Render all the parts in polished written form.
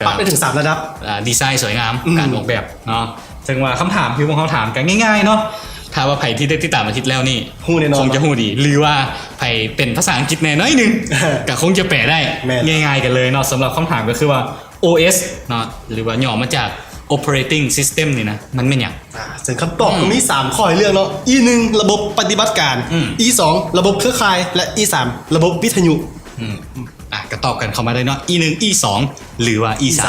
ปรับได้ถึง3ระดับดีไซน์สวยงามการออกแบบเนาะซึ่งว่าคำถามที่พวกเขาถามกันง่ายๆเนาะถ้าว่าไผ่ที่ได้ติดตามอาทิตย์แล้วนี่คงจะหูดีหรือว่าไผ่เป็นภาษาอังกฤษแน่น้อยนึงก็คงจะแปลได้ง่ายๆกันเลยเนาะสำหรับคำถามก็คือว่า OS เนาะหรือว่าย่อมาจาก Operating System นี่นะมันเป็นอย่างซึ่งคำตอบก็มี3ข้อให้เลือกเนาะ E1 ระบบปฏิบัติการ E2 ระบบเครือข่ายและ E3 ระบบวิทยุก็ตอบกันเข้ามาได้เนาะ E1 E2 หรือว่า E3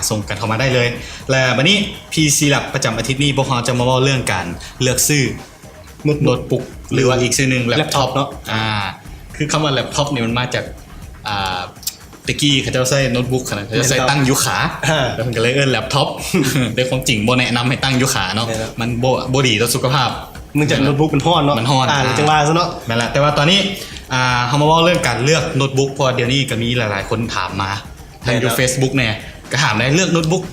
ส่งกันเข้ามาได้เลยและวันนี้ PC Lab ประจำอาทิตย์นี้พวกเราจะมาว่าเรื่องการเลือกซื้อโน้ตบุ๊กหรือว่าอีกชื่อหนึ่งแล็ปท็อปเนาะคือคำว่าแล็ปท็อปเนี่ยมันมาจากตะกี้เขาจะใช้โน้ตบุ๊กนะเขาจะใช้ตั้งยุขาแล้วมันก็เลยแล็ปท็อปแต่ความจริงโบแนะนำให้ตั้งยุขาเนาะมันโบดีต่อสุขภาพเนื่องจากโน้ตบุ๊กมันฮ้อนเนาะมันฮ้อนจังหวะซะเนาะนั่นแหละแต่ว่าตอนนี้เขามาว่าเรื่องการเลือกโน้ตบุ๊กเพราะเดี๋ยวนี้ก็มีหลายๆคนถามมาทางยู Facebook เนี่ยก็ถามได้เลือกโน้ตบุ๊ก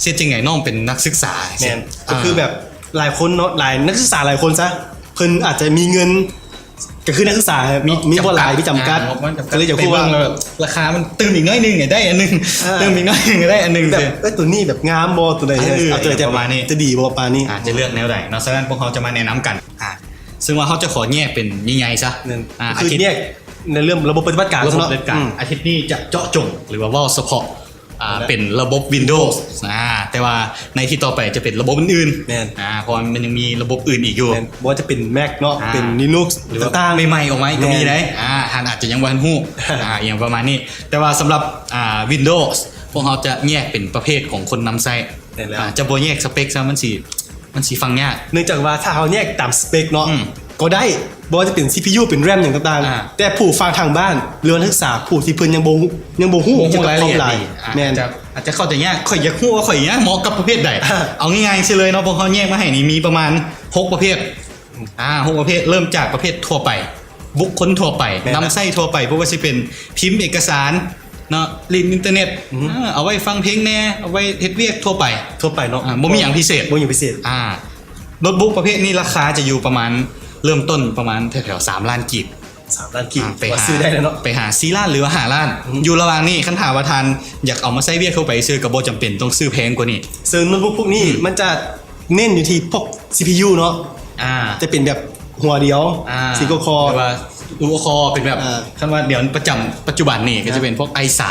เสียจริงไงน้องเป็นนักศึกษาก็คือแบบหลายคนเนาะหลายนักศึกษาหลายคนซะเพิ่นอาจจะมีเงินก็คือนักศึกษามีบ่หลายที่จำกัดก็เลยจะพูดว่าราคามันตื่มอีกน้อยนึงไงได้อันนึงตื่มอีกน้อยนึงได้อันนึงแบบตัวนี้แบบงามบ่ตัวใดเอาตัวประมาณนี้จะดีบ่ประมาณนี้จะเลือกแนวใดเนาะฉะนั้นพวกเขาจะมาแนะนำกันซึ่งว่าเขาจะขอแยกเป็นใหญ่ๆซะคือแยกในเรื่องระบบปฏิบัติการอาทิตย์นี้จะเจาะจงหรือว่าว่าเฉพาะเป็นระบบ Windows แต่ว่าในที่ต่อไปจะเป็นระบบอื่นๆเพราะมันยังมีระบบอื่นอีกอยู่ว่าจะเป็น Mac เนาะเป็น Linux หรือต่างๆใหม่ๆออกมาก็มีได้อาจจะยังวันฮู้อย่างประมาณนี้แต่ว่าสำหรับWindows พวกเขาจะแยกเป็นประเภทของคนนำใช้จะบ่แยกสเปคซะมันสิฟังยากเนื่องจากว่าถ้าเขาแยกตามสเปคเนาะก็ได้บ่ว่าจะเป็น CPU เป็น RAM อย่างต่างๆแต่ผู้ฟังทางบ้านหรือนักศึกษาผู้ที่เพิ่นยังบ่ฮู้เกี่ยวกับคอมหลายแม่นอาจจะเข้าใจยากข่อยอยากฮู้ว่าข่อยเหมาะกับประเภทใดเอาง่ายๆซิเลยเนาะพวกเขาแยกมาให้นี่มีประมาณ6ประเภท6ประเภทเริ่มจากประเภททั่วไปบุคคลทั่วไปนำใช้ทั่วไปเพราะว่าสิเป็นพิมพ์เอกสารเนาะลิงก์อินเทอร์เน็ตเอาไว้ฟังเพลงแน่เอาไว้เฮ็ดเวียกทั่วไปเนาะบ่มีหยังพิเศษโน้ตบุ๊กประเภทนี้ราคาจะอยู่ประมาณเริ่มต้นประมาณแถวๆ3 ล้านกีบ3 ล้านกีบไปซื้อได้แล้วเนาะไปหา4 ล้านหรือว่า5 ล้านอยู่ระหว่างนี้คันถามว่าทานอยากเอามาใช้เวียกทั่วไปซื้อก็บ่จำเป็นต้องซื้อแพงกว่านี้ซึ่งโน้ตบุ๊กพวกนี้มันจะเน้นอยู่ที่พวก CPU เนาะจะเป็นแบบหัวเดียวsingle core หรือว่าdual core เป็นแบบคันว่าเดี๋ยวปัจจุบันนี่ก็จะเป็นพวก i3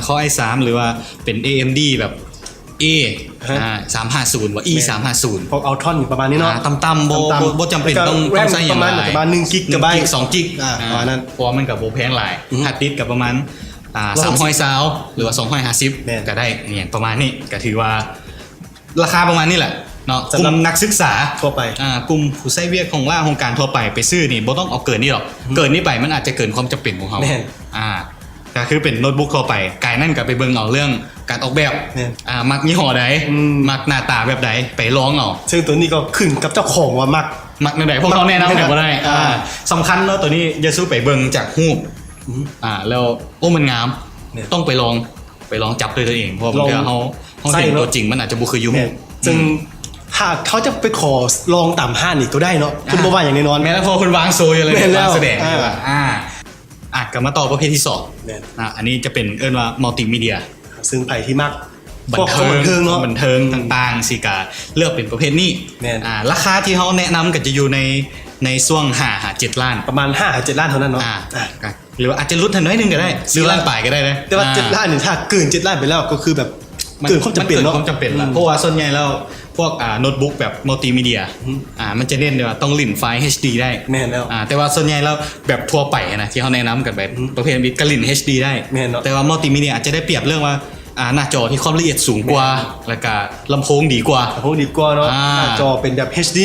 ข้อ i3 หรือว่าเป็น AMD แบบ A 350ว่า E 350พวกเอาท่อนประมาณนี้เนาะต่ำๆบ่จำเป็นต้องใช้อย่างไรประมาณ1กิกะไบต์2กิกประมาณนั้นเพราะมันกับโบแพงหลายฮาร์ดดิสก์กับประมาณ320หรือว่า250ก็ได้อย่างประมาณนี้ก็ถือว่าราคาประมาณนี้แหละเนาะกลุ่มนักศึกษาทั่วไปกลุ่มผู้ใช้เวียกของโครงการทั่วไปซื้อนี่บ่ต้องเอาเกินนี่หรอกเกินนี่ไปมันอาจจะเกินความจำเป็นของเขาก็คือเป็นโน้ตบุ๊กทั่วไปกายนั่นก็ไปเบิ่งเอาเรื่องการออกแบบมักยี่ห้อใดมักหน้าตาแบบใดไปลองเอาซึ่งตัวนี้ก็ขึ้นกับเจ้าของว่ามักในใดพวกเขาแนะนำให้บ่ได้สำคัญเนาะตัวนี้อย่าสู้ไปเบิ่งจากรูปแล้วมันงามต้องไปลองจับด้วยตัวเองเพราะบางทีเขาเห็นตัวจริงมันอาจจะบ่คืออยู่ซึ่งหากเขาจะไปขอลองตามห้างนี่ก็ได้เนาะคุณบ่ว่าอย่างแน่นอนแม้แต่พอคุณวางโซยอะไรวางแสดงก็มาต่อประเภทที่2อันนี้จะเป็นว่ามัลติมีเดียซึ่งไผที่มักบันเทิงเนาะบันเทิงต่างๆสิกาเลือกเป็นประเภทนี้ราคาที่เขาแนะนำก็จะอยู่ในช่วง5-7 ล้านประมาณ5-7 ล้านเท่านั้นเนาะหรือว่าอาจจะลดทันน้อยนึงก็ได้4 ล้านปลายก็ได้นะแต่ว่า7 ล้านนี่ถ้าเกิน7 ล้านไปแล้วก็คือแบบเกินความจำเป็นเนาะความจำเป็นแล้วเพราะว่าส่วนใหญ่แล้วพวกโน้ตบุ๊กแบบมัลติมีเดียมันจะเน้นว่าต้องลิ่นไฟล์ HD ได้แม่นแล้วแต่ว่าส่วนใหญ่แล้วแบบทั่วไปนะที่เขาแนะนำกันแบบประเภทก็ลิ่น HD ได้แต่ว่ามัลติมีเดียอาจจะได้เปรียบเรื่องว่าหน้าจอที่ความละเอียดสูงกว่าแล้วก็ลำโพงดีกว่าเนาะหน้าจอเป็นแบบ HD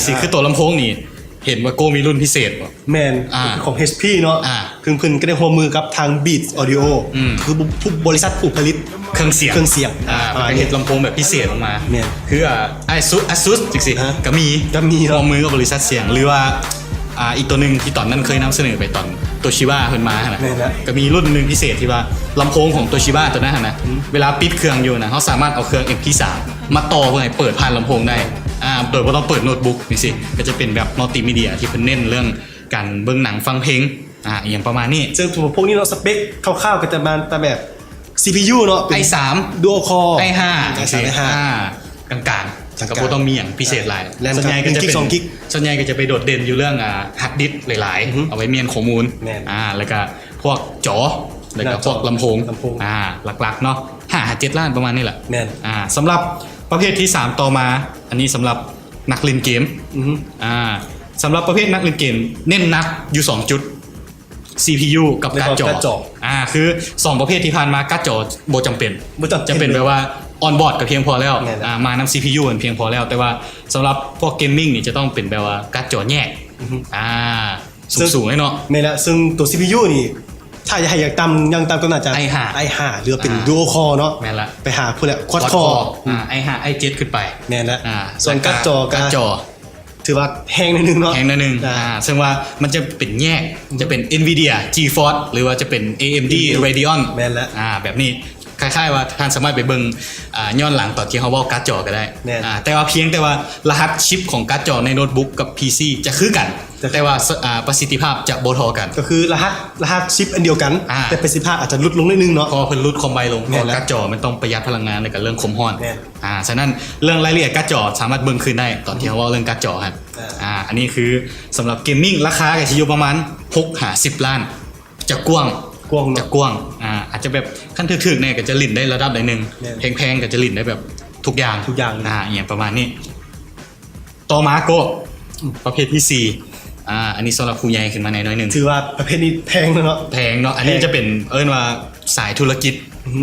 สิคือตัวลำโพงนี่เห็นว่าโกมีรุ่นพิเศษป่ะแมนของ HP เนาะคือเพิ่นก็ได้ร่วมมือกับทาง Beats Audio คือบริษัทผู้ผลิตเครื่องเสียงเป็นเห็นลำโพงแบบพิเศษออกมาคือASUS จริงๆก็มีร่วมมือกับบริษัทเสียงหรือว่าอีกตัวหนึ่งที่ตอนนั้นเคยนำเสนอไปตอนโตชิบะเพิ่นมานะก็มีรุ่นนึงพิเศษที่ว่าลำโพงของโตชิบะตัวนั้นนะเวลาปิดเครื่องอยู่นะเขาสามารถเอาเครื่อง MP3 มาต่อเพื่อให้เปิดผ่านลำโพงได้โดยไม่ต้องเปิดโน้ตบุ๊กนี่สิก็จะเป็นแบบมัลติมีเดียที่เพิ่นเน้นเรื่องการเบิ่งหนังฟังเพลงอย่างประมาณนี้ซึ่งพวกนี้เราสเปคคร่าวๆก็จะมาแต่แบบ CPU เนาะ i3 Dual Core i5 i5 กลางๆก็บ่ต้องมีอย่างพิเศษหลาย แรม ส่วนใหญ่ก็จะเป็น 1 กิก ส่วนใหญ่ก็จะไปโดดเด่นอยู่เรื่องฮาร์ดดิสก์หลายๆเอาไว้เมียนข้อมูล แม่น แล้วก็พวกจอแล้วก็พวกลำโพงหลักๆเนาะ5-7 ล้านประมาณนี้แหละ แม่น สำหรับประเภทที่ 3 ต่อมาอันนี้สำหรับนักเล่นเกม อือฮึ สำหรับประเภทนักเล่นเกมเน้นนักอยู่ 2 จุด CPU กับการ์ดจ การ์ดจอ คือ 2 ประเภทที่ผ่านมาการ์ดจอบ่จำเป็น บ่จำเป็น จะเป็นแบบว่าออนบอร์ดก็เพียงพอแล้ว แม่นแล้ว มานำ CPU มันเพียงพอแล้ว แต่ว่าสำหรับพวกเกมมิ่งนี่จะต้องเป็นแบบว่าการ์ดจอแยกสูงๆให้เนาะ แม่นละซึ่งตัว CPU นี่ถ้าอยากต่ำยังต่ำก็น่าจะ i5 i5 หรือเป็น Dual Core เนาะ แม่นละ ไปหาพวกแหละ Quad Core i5 i7 ขึ้นไป แม่นละ อ่า ส่วนการ์ดจอ การ์ดจอ ถือว่าแพงนิดนึงเนาะ แพงนิดนึง ซึ่งว่ามันจะเป็นแยกจะเป็น Nvidia GeForce หรือว่าจะเป็น AMD Radeon แม่นละ แบบนี้คล้ายๆว่าท่านสามารถไปเบิ่งย้อนหลังตอนที่เขาเว้าการ์ดจอก็ได้ แน่น แต่ว่าเพียงแต่ว่ารหัสชิปของการ์ดจอในโน้ตบุ๊กกับ PC จะคือกัน แต่ว่าประสิทธิภาพจะบ่เทอกัน ก็คือรหัสชิปอันเดียวกัน แต่ประสิทธิภาพอาจจะลดลงนิดนึงเนาะ พอเพิ่นลดคอมไบลงเพ แน่น ราะ แล้ว การ์ดจอมันต้องประหยัดพลังงานในกับเรื่องคมฮ้อน แน่น ฉะนั้นเรื่องรายละเอียดการ์ดจอสามารถเบิ่งคืนได้ตอนที่เขาเว้าเรื่องการ์ดจอครับอันนี้คือสำหรับเกมมิ่งราคาก็สิอยู่ประมาณ6-10 ล้านจะกว้าง กว้าง จะ เนาะ กว้างอาจจะแบบขั้นถึกๆเนี่ยก็จะลิ่นได้ระดับใดหนึ่ง แน่น แพงๆก็จะลิ่นได้แบบทุกอย่าง ทุกอย่าง อย่างประมาณนี้ ต่อมาก็ประเภทที่ 4อันนี้สำหรับผู้ใหญ่ขึ้นมาหน่อยหนึง ถือว่าประเภทนี้แพงเนาะ แพงเนาะอันนี้จะเป็นว่าสายธุรกิจ อือฮึ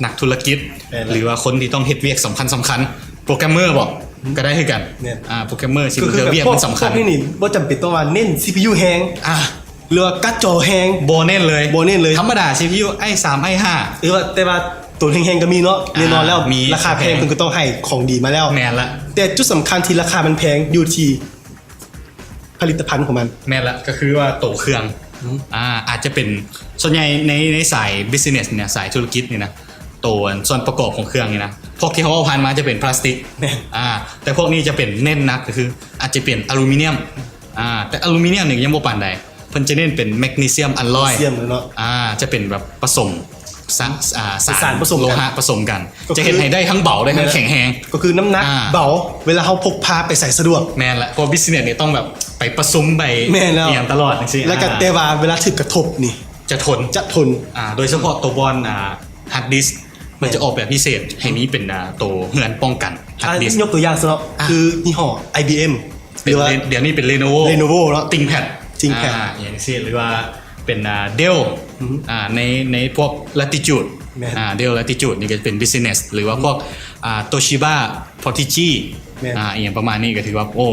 นักธุรกิจ แม่นแล้ว หรือว่าคนที่ต้องเฮ็ดเวียกสำคัญโปรแกรมเมอร์บอกก็ได้คือกัน แม่น โปรแกรมเมอร์สิ ก็คือ เจอ แบบ เวียก พวก มันสำคัญ นี่บ่จำเป็นต้องว่าเน้น CPU แฮง อ่ะ หรือว่าการ์ดจอแฮง โบเน่นเลย โบเน่นเลย ธรรมดา CPU i3 i5 หรือว่าแต่ว่าตัวแฮงๆก็มีเนาะแน่นอนแล้ว มี ราคาแพง แพง คุณก็ต้องให้ของดีมาแล้ว แมนละ แต่จุดสำคัญที่ราคามันแพงอยู่ที่ผลิตภัณฑ์ของมัน แมนละก็คือว่าโตเครื่องอาจจะเป็นส่วนใหญ่ในสาย business เนี่ยสายธุรกิจนี่นะโตส่วนประกอบของเครื่องนี่นะพวกที่เขาเอาผ่านมาจะเป็นพลาสติก แม่น แต่พวกนี้จะเป็นเน้นนักก็คืออาจจะเป็นอลูมิเนียมแต่อลูมิเนียมนี่ยังบ่ปานใดเพิ่นจะเน้นเป็นแมกนีเซียมอลลอย เสียมเลยเนาะ จะเป็นแบบผสมสาร ผสมกัน โลหะผสมกัน ก็คือ จะเห็นให้ได้ทั้งเบาได้ทั้งแข็งแรง ก็คือน้ำหนัก อ่า เบาเวลาเขาพกพาไปใส่สะดวก แมนละเพราะบิสเนสเนี่ยต้องแบบไปประซุมไป แม่นแล้ว เอียงตลอดจังซี่ แล้วก็แต่ว่าเวลาถึกกระทบนี่ จะทน จะทน โดยเฉพาะตัวบอลฮาร์ดดิสมันจะออกแบบพิเศษให้มีเป็นตัวเหือนป้องกันฮาร์ดดิส ยกตัวอย่างสำหรับคือยี่ห้อ IBM หรือว่า เดี๋ยวนี้เป็น Lenovo Lenovo เนอะ ThinkPad ThinkPad อย่างเช่นหรือว่าเป็นDell ในพวก Latitude แม่น Dell Latitude นี่ก็เป็น business หรือว่าพวกToshiba Prodigy แม่น อย่างประมาณนี้ก็ถือว่าโอ้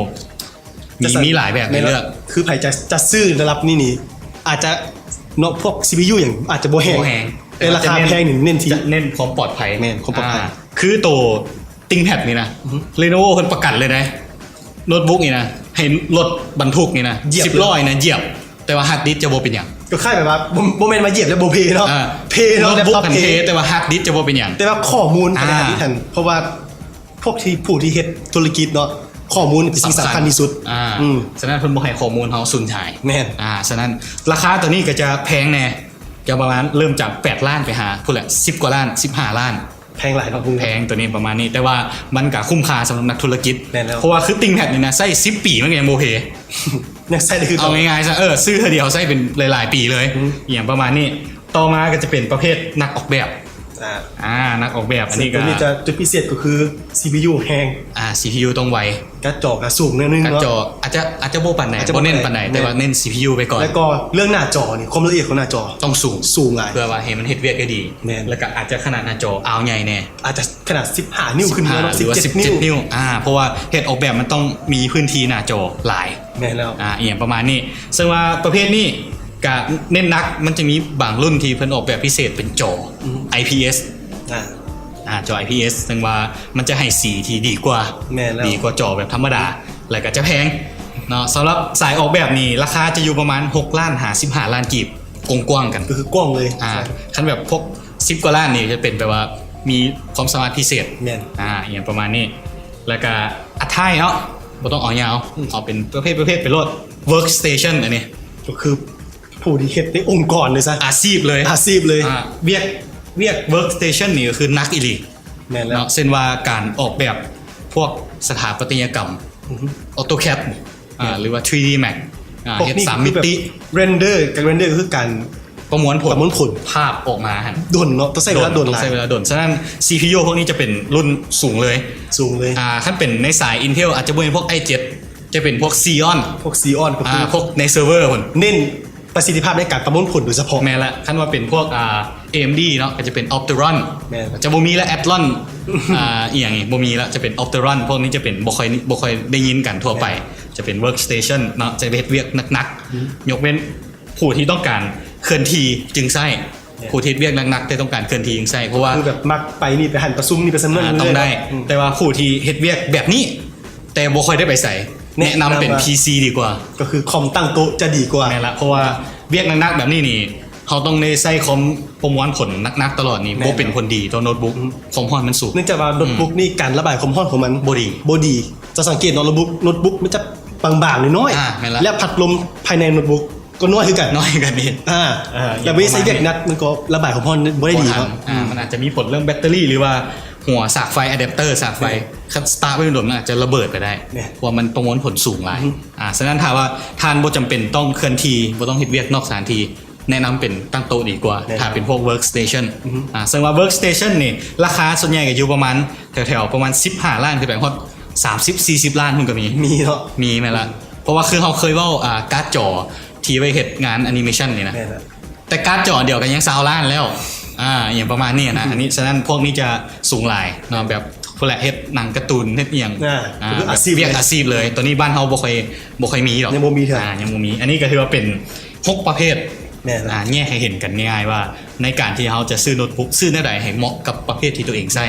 มีหลายแบบให้เลือก คือไผจะซื้อระดับนี้นี่อาจจะเนาะพวก CPU อย่างอาจจะบ่แฮง บ่แพง แต่ราคาแพงนี่เน้นที่ จะเน้นความปลอดภัย แม่นความปลอดภัย คือตัว ThinkPad นี่นะ Lenovo เพิ่นประกันเลยนะโน้ตบุ๊กนี่นะให้รถบรรทุกนี่นะ เหยียบ 10 ล้อนะเหยียบ แต่ว่าฮาร์ดดิสก์จะบ่เป็นหยัง ก็ค่ายแบบว่าบ่แม่นมาเหยียบแล้วบ่เพเนาะเพเนาะ โน้ต แต่ บุ๊ก พอ พัน เพ เพแต่ว่าฮาร์ดดิสก์จะบ่เป็นหยัง แต่ว่าข้อมูลขนาด อ่า ที่ทันเพราะว่าพวกที่ผู้ที่เฮ็ดธุรกิจเนาะข้อมูลเป็นสิ่งสำคัญที่สุด อืม ฉะนั้นเพิ่นบ่ให้ข้อมูลเฮาสูญหาย แม่น ฉะนั้นราคาตัวนี้ก็จะแพงแน่จะประมาณเริ่มจาก8ล้านไปหาพุ่นแหละ10กว่าล้าน15ล้าน แพงหลายเนาะพวก แพ นี้ งตัวนี้ประมาณนี้ แต่ว่ามันก็คุ้มค่าสำหรับนักธุรกิจ แน่แล้ว เพราะว่าคือThinkPadนี่นะใช้10 ปีมันก็ยังบ่เพ ยังใส่ได้คือ เอาง่ายๆซะซื้อเธอเดียวใช้เป็นหลายๆปีเลย อย่างประมาณนี้ต่อมาก็จะเป็นประเภทนักออกแบบ นักออกแบบอันนี้ก็ ตัวนี้จะจุดพิเศษก็คือ CPU แฮง CPU ต้องไว การ์ดจอก็สูงนิดนึง การ์ด เนาะ จออาจจะโบปันไหน อาจจะ โบ บ่ เน้น ปา ปั น น ไห ไห น นแต่ว่าเน้น CPU ไปก่อน แล้วก็เรื่องหน้าจอนี่ความละเอียดของหน้าจอ ต้องสูง สูงหลาย เพื่อว่าให้มันเฮ็ดเวียกได้ดี แม่น แล้วก็อาจจะขนาดหน้าจอเอาใหญ่แน่ อาจจะขนาด15นิ้วขึ้นมาเนาะ หรือว่า 17 นิ้ว 17 นิ้วเพราะว่าเฮ็ดออกแบบมันต้องมีพื้นที่หน้าจอหลาย แม่นแล้ว อย่างประมาณนี้ซึ่งว่าประเภทนี้ก็เน้นนักมันจะมีบางรุ่นที่เพิ่นออกแบบพิเศษเป็นจอ IPS จอ IPS ซึ่งว่ามันจะให้สีที่ดีกว่า แม่นแล้ว ดีกว่าจอแบบธรรมดา แล้วก็จะแพงเนาะสำหรับสายออกแบบนี้ราคาจะอยู่ประมาณ6ล้าน55ล้านกีบกว้างๆกัน ก็คือกว้างเลย คันแบบพวก10กว่าล้านนี่จะเป็นแบบว่ามีความสามารถพิเศษ แม่น อย่างประมาณนี้ แล้วก็อัดท้ายเนาะบ่ต้องเอายาวเอาเป็นประเภทเป็นรถ workstation อันนี้ ก็คือผู้ที่เฮ็ดในองค์กรเลยซะ อาชีพเลย อาชีพเลย เวียก เรียก workstation นี่ก็คือนักอีหลี แม่นแล้ว เนาะเช่นว่าการออกแบบพวกสถาปัตยกรรม AutoCAD หรือว่า 3D Max พวก เฮ็ด นี้ 3 มิติ เรนเดอร์การเรนเดอร์คือการ ประมวลผล ประมวลผล ภาพออกมาหั่น ดนเนาะต้องใช้เวลาดน ต้อง หลาย ใช้เวลาดนฉะนั้น CPU พวกนี้จะเป็นรุ่นสูงเลย สูงเลย ถ้าเป็นในสาย Intel อาจจะเป็นพวก i7 จะเป็นพวก Xeon พวกซีออนก็คือ พวกในเซิร์ฟเวอร์คน เน้นประสิทธิภาพในการประมวลผลโดยเฉพาะ แม้ละขั้นว่าเป็นพวกAMD เนาะก็จะเป็น Opteron แม่น จะบ่มีและ Athlon อีกอย่างนี้บ่มีแล้วจะเป็น Opteron พวกนี้จะเป็นบ่ค่อยได้ยินกันทั่วไป จะเป็น workstation เนาะจะเป็นเวียกหนักๆยกเว้นผู้ที่ต้องการเคลื่อนที่จึงใช้ผู้ที่เวียกหนักๆแต่ต้องการเคลื่อนที่จึงใช้เพราะว่า คือแบบมักไปนี่ไปหันประซุมนี่ไปซัมเมอร์ ต้องได้ แต่ว่าผู้ที่เฮ็ดเวียกแบบนี้ แต่บ่ค่อยได้ไปใส่แนะนำเป็น PC ดีกว่า ก็คือคอมตั้งโต๊ะจะดีกว่า แม่นละเพราะว่าเวียกหนักๆแบบนี้นี่เขาต้องได้ใส่คอมประมวลผลหนักๆตลอดนี่ แม่น บ่เป็นคนดีตัวโน้ตบุ๊กความร้อนมันสูง เนื่องจากว่าโน้ตบุ๊กนี่การระบายความร้อนของมัน บ่ดี บดีจะสังเกตโน้ตบุ๊กมันจะบางๆน้อย แม่นละ และพัดลมภายในโน้ตบุ๊กก็น้อยคือกัน น้อยกันนี่ แต่ไม่ใช่เด็กนัดมันก็ระบายความร้อนไม่ได้ดี บ่ทั เนาะ นมันอาจจะมีผลเรื่องแบตเตอรี่หรือว่าหัวสากไฟอะแดปเตอร์สากไฟคัสตาร์ทไว้โดนมันอาจจะระเบิดไปได้ เนี่ย เพราะว่ามันประมวลผลสูงหลายฉะนั้นถ้าว่าทานบ่จำเป็นต้องเคลื่อนที่บ่ต้องเฮ็ดเวียกนอกสถานที่แนะนำเป็นตั้งโต๊ะดีกว่า ถ้าเป็นพวก workstation ซึ่งว่า workstation นี่ราคาส่วนใหญ่ก็อยู่ประมาณแถวๆประมาณ15ล้านขึ้นไปฮอด30-40 ล้านมันก็มี มีเนาะ มีไหมล่ะเพราะว่าคือเขาเคยเว่าการ์ดจอที่ไว้เฮ็ดงานแอนิเมชันนี่นะ แม่นละ แต่การ์ดจอเดียวกันยัง20ล้านแล้วอย่างประมาณนี้นะอันนี้ฉะนั้นพวกนี้จะสูงหลายเนาะแบบพวกแหละเฮ็ดหนังการ์ตูนเฮ็ดเอียง คืออาชีพ เรียกอาชีพเลยตัวนี้บ้านเฮาบ่ค่อยมีหรอก ยังบ่มีเถอะ ยังบ่มีอันนี้ก็ถือว่าเป็น6ประเภท แม่นละ แยกให้เห็นกันง่ายๆว่า ในการที่เราจะซื้อโน้ตบุ๊กซื้อแนวใดให้เหมาะกับประเภทที่ตัวเองใช้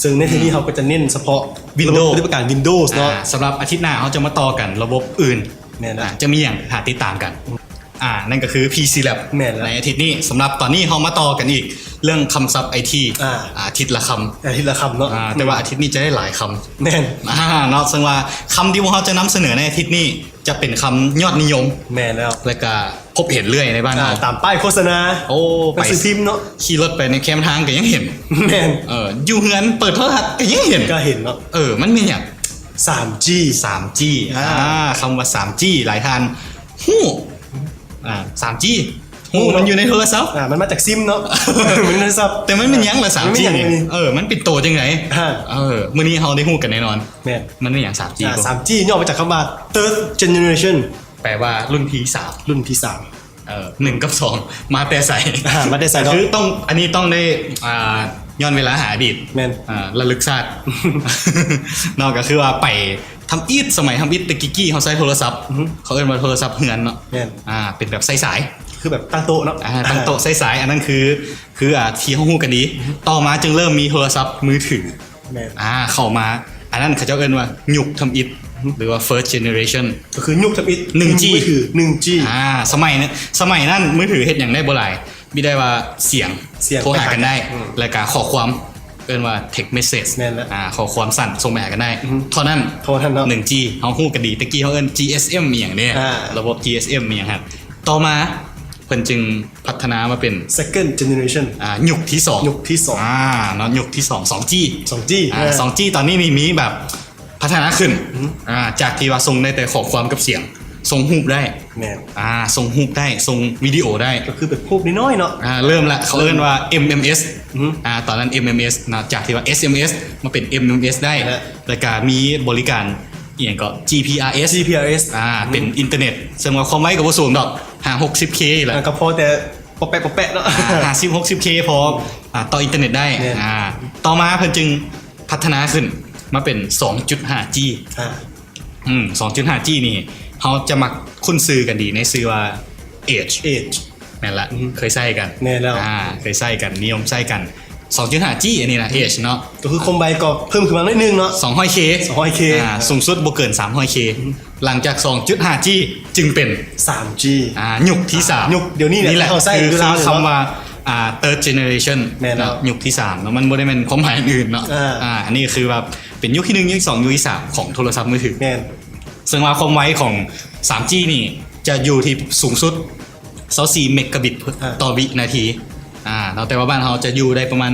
ซึ่งในที่นี้เขาก็จะเน้นเฉพาะ Windows ระบบปฏิบัติการ Windows เนาะ สำหรับอาทิตย์หน้าเขาจะมาต่อกันระบบอื่น แม่นละ จะมีอย่างหาติดตามกันนั่นก็คือ PC Lab แม่นละ ในอาทิตย์นี้สำหรับตอนนี้เขามาต่อกันอีกเรื่องคำศัพท์ไอที อาทิตย์ละค อาทิตย์ละคำเนาะ ำแต่ว่าอาทิตย์นี้จะได้หลายค แม่น ำเนาะซึ่งว่าคำที่พวกเขาจะนำเสนอในอาทิตย์นี้จะเป็นคำยอดนิยม แม่นแล้ว และก็พบเห็นเรื่อยในบ้านเรา ตามป้ายโฆษณา โอ้ หนังสือพิมพ์เนาะ ขี่รถไปในแคมป์ทางก็ยังเห็น แม่น อยู่เฮือนเปิดโทรทัศน์ก็ยังเห็น ก็เห็นเนาะ มันมีอย่าง 3G 3G คำว่า 3G หลายท่านฮู้3G ฮู้มันอยู่ในโทรศัพท์ มันมาจากซิมเนาะ มันในซับ แต่มันเป็นหยังละ มันไม่ 3G หยัง นี่ เลย มันปิดโตจังไง ฮะ มื้อนี้เฮาได้ฮู้กันแน่นอน แม่น มันเป็นหยัง 3G บ่ 3G ย่อมาจากคำว่า third generation แปลว่ารุ่นที่3 รุ่นที่ 1 กับ 2 มาแต่ใส่ มาแต่ใส่เนอะ คืออันนี้ต้องได้ย้อนเวลาหาอดีต แม่น ระลึกชาติ นอกก็คือว่าไปทำอีทสมัยทำอีทตะกี้กี้เขาใช้โทรศัพท์เขาเอิ้นว่าโทรศัพท์เฮือนเนาะ แม่น เป็นแบบสาย 3คือแบบตั้งโต๊ะเนาะ ตั้งโต๊ะสายอันนั้นคือที่เขาฮู้กันดีต่อมาจึงเริ่มมีโทรศัพท์มือถือ แม่น เข้ามาอันนั้นเขาเจ้าเอิ้นว่ายุคทำอิฐหรือว่า first generation ก็คือยุคทับอิฐ 1G มือถือ 1G สมัยนั้นมือถือเฮ็ดอย่างได้บ่หลายมีได้ว่าเสียงโทรหากันได้แล้วก็ข้อความเอิ้นว่า text message แม่นแล้ว ข้อความสั้นส่งไปหากันได้เท่านั้น เท่านั้นเนาะ 1G เฮาฮู้กันดีตะกี้เขาเอิ้น GSM อหย่างเนี้ย ระบบ GSM อหย่างครับต่อมาเพิ่นจึงพัฒนามาเป็น second generation ยุคที่2 ยุคที่2 เนาะยุคที่2 2G 2G 2G ตอนนี้มีแบบพัฒนาขึ้นจากที่ว่าส่งได้แต่ข้อความกับเสียงส่งรูปได้ แม่น ส่งรูปได้ส่งวิดีโอได้ ก็คือแบบพวกน้อยๆเนาะ เริ่มละเขาเรียกว่า MMS อือฮึ ตอนนั้น MMS นะจากที่ว่า SMS มาเป็น MMS ได้ ฮะ แล้วก็มีบริการอหย่างก็ GPRS GPRS เป็นอินเทอร์เน็ตซึ่งว่าความไวกับว่าสูงดอก60K แหละ ก็พอแต่ปะแปะเนาะ 60K พอต่ออินเทอร์เน็ตได้ เนี่ย ต่อมาเพิ่นจึงพัฒนาขึ้นมาเป็น 2.5G 2.5G นี่เขาจะมักคุ้นซื้อกันดีในซื้อว่า Edge แม่นละเคยใส่กัน แน่แล้ว เคยใส่กันนิยมใส่กัน 2.5G อันนี้นะ Edge เนาะ ก็คือคมไบก็เพิ่มขึ้นมาหน่อยนึงเนาะ 200K 200K สูงสุดบ่เกิน 300K หลังจาก 2.5G จึงเป็น 3G ยุคที่3 ยุคเดี๋ยวนี้เนี่ย นี่แหละ เขาใส่ คือ อยู่แล้ว คำว่าthird generation แม่นแล้ว เนาะยุคที่3เนาะมันบ่ได้เป็นความหมายอื่นเนาะอันนี้คือแบบเป็นยุคที่1ยุคที่2ยุคที่3ของโทรศัพท์มือถือ แม่น ซึ่งว่าความไวของ 3G นี่จะอยู่ที่สูงสุด24เมกะบิตต่อวินาที เนาะแต่ว่าบ้านเราจะอยู่ได้ประมาณ